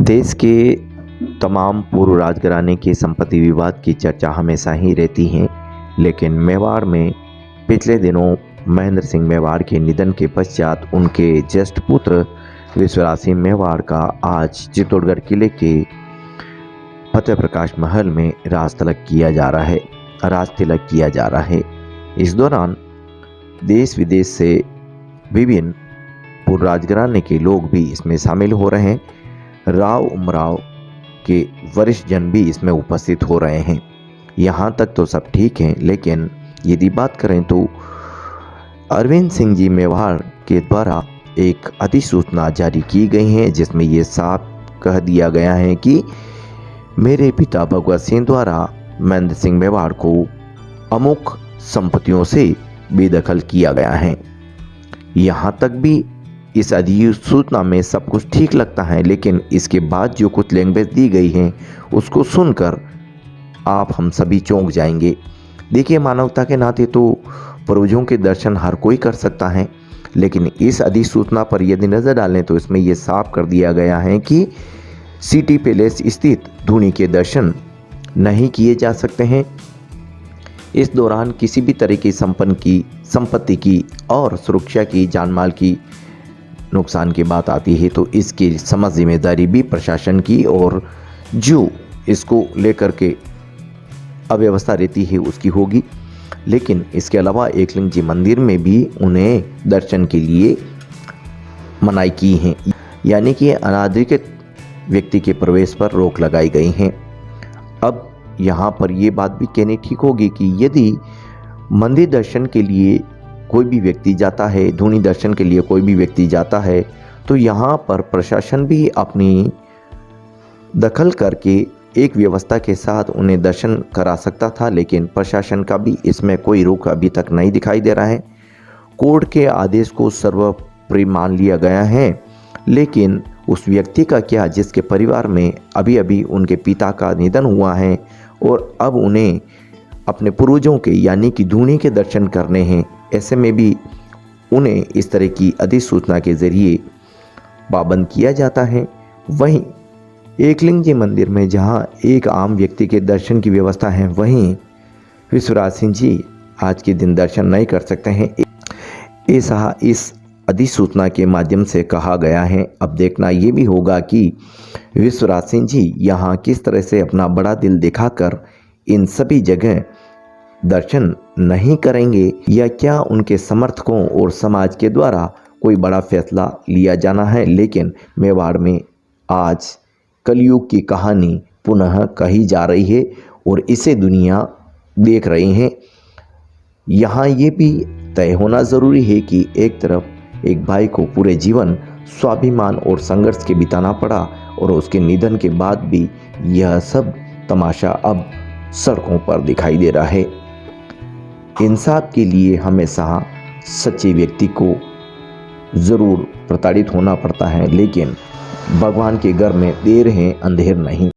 देश के तमाम पूर्व राजघराने के संपत्ति विवाद की चर्चा हमेशा ही रहती है, लेकिन मेवाड़ में पिछले दिनों महेंद्र सिंह मेवाड़ के निधन के पश्चात उनके ज्येष्ठ पुत्र विश्वराज सिंह मेवाड़ का आज चित्तौड़गढ़ किले के फतेह प्रकाश महल में राज तिलक किया जा रहा है। इस दौरान देश विदेश से विभिन्न पूर्व राजघराने के लोग भी इसमें शामिल हो रहे हैं। राव उमराव के वरिष्ठ जन भी इसमें उपस्थित हो रहे हैं। यहाँ तक तो सब ठीक है, लेकिन यदि बात करें तो अरविंद सिंह जी मेवाड़ के द्वारा एक अधिसूचना जारी की गई है, जिसमें ये साफ कह दिया गया है कि मेरे पिता भगवत सिंह द्वारा महेंद्र सिंह मेवाड़ को अमुक संपत्तियों से बेदखल किया गया है। यहाँ तक भी इस अधिसूचना में सब कुछ ठीक लगता है, लेकिन इसके बाद जो कुछ लैंग्वेज दी गई है उसको सुनकर आप हम सभी चौंक जाएंगे। देखिए, मानवता के नाते तो पूर्वजों के दर्शन हर कोई कर सकता है, लेकिन इस अधिसूचना पर यदि नज़र डालें तो इसमें यह साफ कर दिया गया है कि सिटी पैलेस स्थित धूनी के दर्शन नहीं किए जा सकते हैं। इस दौरान किसी भी तरह की संपत्ति की और सुरक्षा की, जानमाल की नुकसान की बात आती है तो इसकी समझ जिम्मेदारी भी प्रशासन की, और जो इसको लेकर के अव्यवस्था रहती है उसकी होगी। लेकिन इसके अलावा एकलिंग जी मंदिर में भी उन्हें दर्शन के लिए मनाही की है, यानी कि अनाधिकृत व्यक्ति के प्रवेश पर रोक लगाई गई है। अब यहाँ पर ये बात भी कहनी ठीक होगी कि यदि मंदिर दर्शन के लिए कोई भी व्यक्ति जाता है, धूनी दर्शन के लिए कोई भी व्यक्ति जाता है, तो यहाँ पर प्रशासन भी अपनी दखल करके एक व्यवस्था के साथ उन्हें दर्शन करा सकता था, लेकिन प्रशासन का भी इसमें कोई रुख अभी तक नहीं दिखाई दे रहा है। कोर्ट के आदेश को सर्वोपरि मान लिया गया है, लेकिन उस व्यक्ति का क्या जिसके परिवार में अभी अभी उनके पिता का निधन हुआ है और अब उन्हें अपने पूर्वजों के यानी कि धूनी के दर्शन करने हैं। ऐसे में भी उन्हें इस तरह की अधिसूचना के जरिए पाबंद किया जाता है। वहीं एकलिंग जी मंदिर में जहां एक आम व्यक्ति के दर्शन की व्यवस्था है, वहीं विश्वराज सिंह जी आज के दिन दर्शन नहीं कर सकते हैं। ऐसा इस अधिसूचना के माध्यम से कहा गया है। अब देखना ये भी होगा कि विश्वराज सिंह जी यहाँ किस तरह से अपना बड़ा दिल दिखाकर इन सभी जगह दर्शन नहीं करेंगे, या क्या उनके समर्थकों और समाज के द्वारा कोई बड़ा फैसला लिया जाना है। लेकिन मेवाड़ में आज कलयुग की कहानी पुनः कही जा रही है और इसे दुनिया देख रही है। यहाँ ये भी तय होना ज़रूरी है कि एक तरफ एक भाई को पूरे जीवन स्वाभिमान और संघर्ष के बिताना पड़ा, और उसके निधन के बाद भी यह सब तमाशा अब सड़कों पर दिखाई दे रहा है। इंसाफ के लिए हमेशा सच्चे व्यक्ति को ज़रूर प्रताड़ित होना पड़ता है, लेकिन भगवान के घर में देर है अंधेर नहीं।